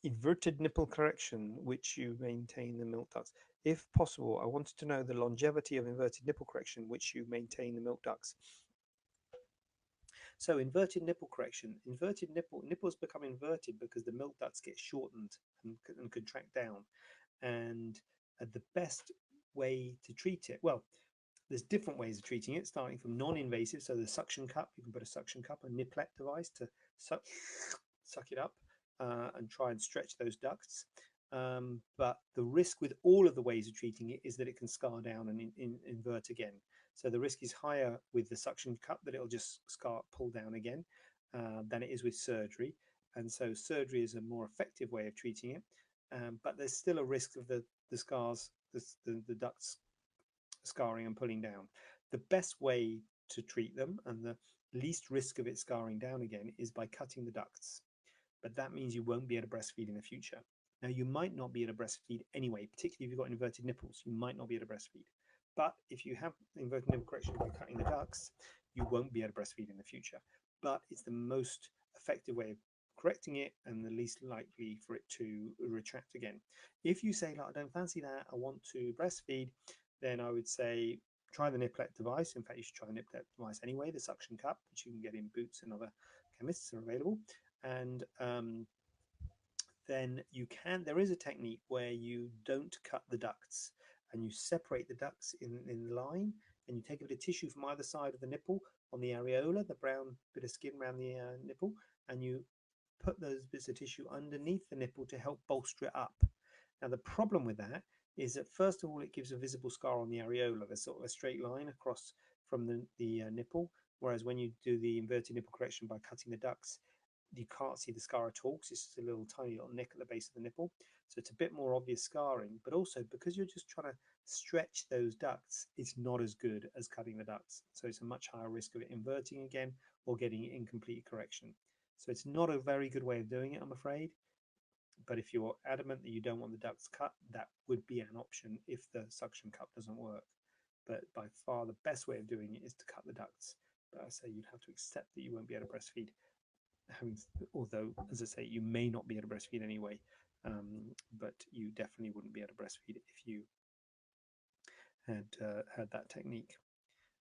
Inverted nipple correction, which you maintain the milk ducts. If possible, I wanted to know the longevity of inverted nipple correction, which you maintain the milk ducts. So inverted nipple correction, inverted nipples become inverted because the milk ducts get shortened and contract down. And the best way to treat it, well, there's different ways of treating it, starting from non-invasive. So the suction cup, you can put a suction cup, a Nipple device to suck it up and try and stretch those ducts. But the risk with all of the ways of treating it is that it can scar down and invert again. So the risk is higher with the suction cup that it'll just pull down again than it is with surgery. And so surgery is a more effective way of treating it. But there's still a risk of the scars, the ducts scarring and pulling down. The best way to treat them and the least risk of it scarring down again is by cutting the ducts. But that means you won't be able to breastfeed in the future. Now, you might not be able to breastfeed anyway, particularly if you've got inverted nipples. You might not be able to breastfeed. But if you have inverted nipple correction by cutting the ducts, you won't be able to breastfeed in the future. But it's the most effective way of correcting it and the least likely for it to retract again. If you say, like, I don't fancy that, I want to breastfeed, then I would say try the Nipple device. In fact, you should try the Nipple device anyway, the suction cup, which you can get in Boots and other chemists are available. And then there is a technique where you don't cut the ducts and you separate the ducts in line, and you take a bit of tissue from either side of the nipple on the areola, the brown bit of skin around the nipple, and you put those bits of tissue underneath the nipple to help bolster it up. Now, the problem with that is that, first of all, it gives a visible scar on the areola. There's sort of a straight line across from the nipple, whereas when you do the inverted nipple correction by cutting the ducts, you can't see the scar at all because it's just a little tiny little nick at the base of the nipple. So it's a bit more obvious scarring, but also because you're just trying to stretch those ducts, it's not as good as cutting the ducts. So it's a much higher risk of it inverting again or getting incomplete correction. So it's not a very good way of doing it, I'm afraid. But if you're adamant that you don't want the ducts cut, that would be an option if the suction cup doesn't work. But by far the best way of doing it is to cut the ducts. But I say you'd have to accept that you won't be able to breastfeed. Although, as I say, you may not be able to breastfeed anyway, but you definitely wouldn't be able to breastfeed if you had that technique.